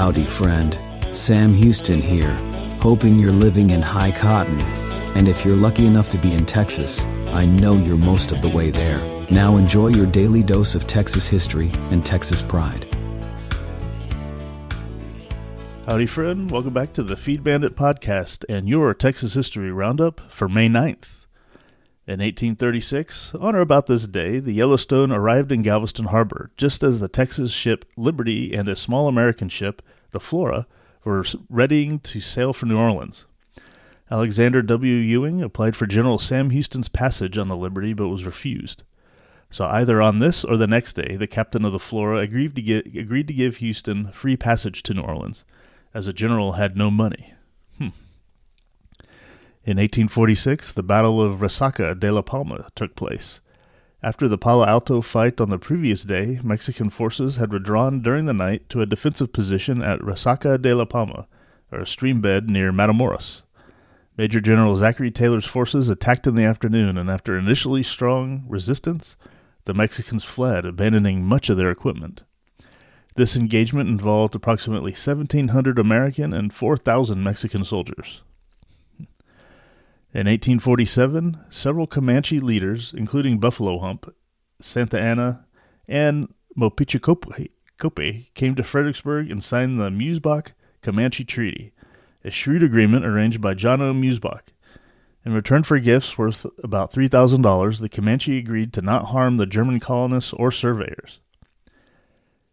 Howdy, friend. Sam Houston here, hoping you're living in high cotton. And if you're lucky enough to be in Texas, I know you're most of the way there. Now enjoy your daily dose of Texas history and Texas pride. Howdy, friend. Welcome back to the Feed Bandit podcast and your Texas History Roundup for May 9th. In 1836, on or about this day, the Yellowstone arrived in Galveston Harbor, just as the Texas ship Liberty and a small American ship, the Flora, were readying to sail for New Orleans. Alexander W. Ewing applied for General Sam Houston's passage on the Liberty, but was refused. So either on this or the next day, the captain of the Flora agreed to give Houston free passage to New Orleans, as the general had no money. In 1846, the Battle of Resaca de la Palma took place. After the Palo Alto fight on the previous day, Mexican forces had withdrawn during the night to a defensive position at Resaca de la Palma, or a stream bed near Matamoros. Major General Zachary Taylor's forces attacked in the afternoon, and after initially strong resistance, the Mexicans fled, abandoning much of their equipment. This engagement involved approximately 1,700 American and 4,000 Mexican soldiers. In 1847, several Comanche leaders, including Buffalo Hump, Santa Anna, and Mopichicope, came to Fredericksburg and signed the Musbach-Comanche Treaty, a shrewd agreement arranged by John O. Musbach. In return for gifts worth about $3,000, the Comanche agreed to not harm the German colonists or surveyors.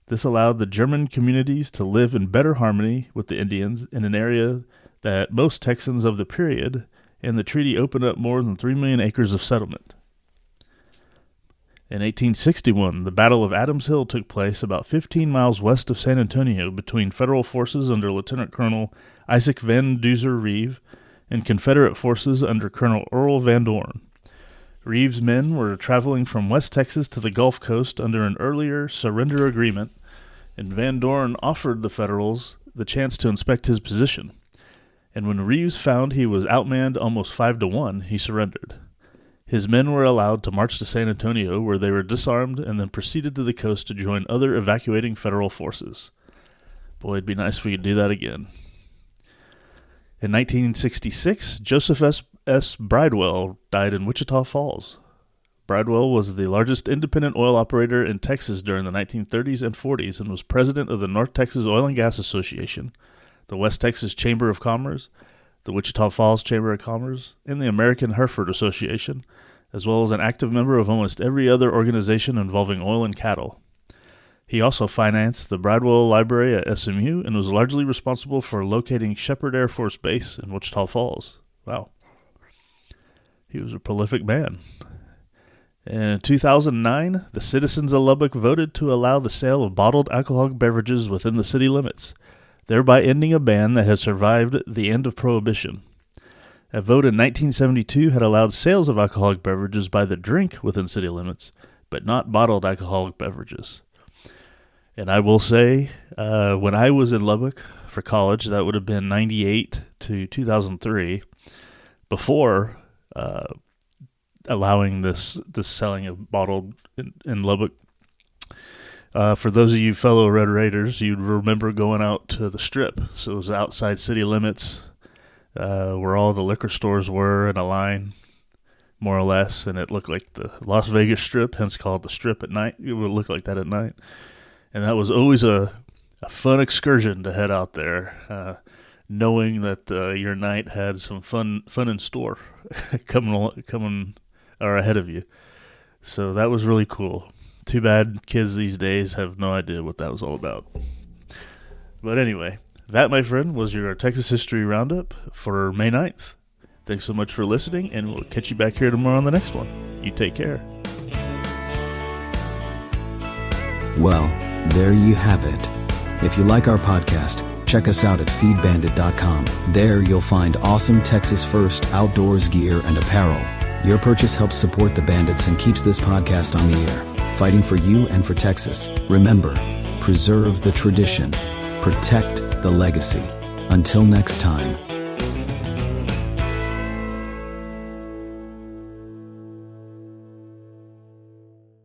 This allowed the German communities to live in better harmony with the Indians in an area that most Texans of the period, and the treaty opened up more than 3 million acres of settlement. In 1861, the Battle of Adams Hill took place about 15 miles west of San Antonio between Federal forces under Lieutenant Colonel Isaac Van Duzer Reeve and Confederate forces under Colonel Earl Van Dorn. Reeve's men were traveling from West Texas to the Gulf Coast under an earlier surrender agreement, and Van Dorn offered the Federals the chance to inspect his position. And when Reeves found he was outmanned almost 5-1, he surrendered. His men were allowed to march to San Antonio, where they were disarmed and then proceeded to the coast to join other evacuating Federal forces. Boy, it'd be nice if we could do that again. In 1966, Joseph S. Bridewell died in Wichita Falls. Bridewell was the largest independent oil operator in Texas during the 1930s and 40s and was president of the North Texas Oil and Gas Association, the West Texas Chamber of Commerce, the Wichita Falls Chamber of Commerce, and the American Hereford Association, as well as an active member of almost every other organization involving oil and cattle. He also financed the Bridewell Library at SMU and was largely responsible for locating Shepherd Air Force Base in Wichita Falls. Wow. He was a prolific man. In 2009, the citizens of Lubbock voted to allow the sale of bottled alcoholic beverages within the city limits, thereby ending a ban that had survived the end of Prohibition. A vote in 1972 had allowed sales of alcoholic beverages by the drink within city limits, but not bottled alcoholic beverages. And I will say, when I was in Lubbock for college, that would have been 98 to 2003, before allowing this selling of bottled in Lubbock. For those of you fellow Red Raiders, you'd remember going out to the Strip. So it was outside city limits where all the liquor stores were in a line, more or less, and it looked like the Las Vegas Strip, hence called the Strip at night. It would look like that at night. And that was always a fun excursion to head out there, knowing that your night had some fun in store coming or ahead of you. So that was really cool. Too bad kids these days have no idea what that was all about. But anyway, that, my friend, was your Texas History Roundup for May 9th. Thanks so much for listening, and we'll catch you back here tomorrow on the next one. You take care. Well, there you have it. If you like our podcast, check us out at feedbandit.com. There you'll find awesome Texas First outdoors gear and apparel. Your purchase helps support the Bandits and keeps this podcast on the air, fighting for you and for Texas. Remember, preserve the tradition, protect the legacy. Until next time.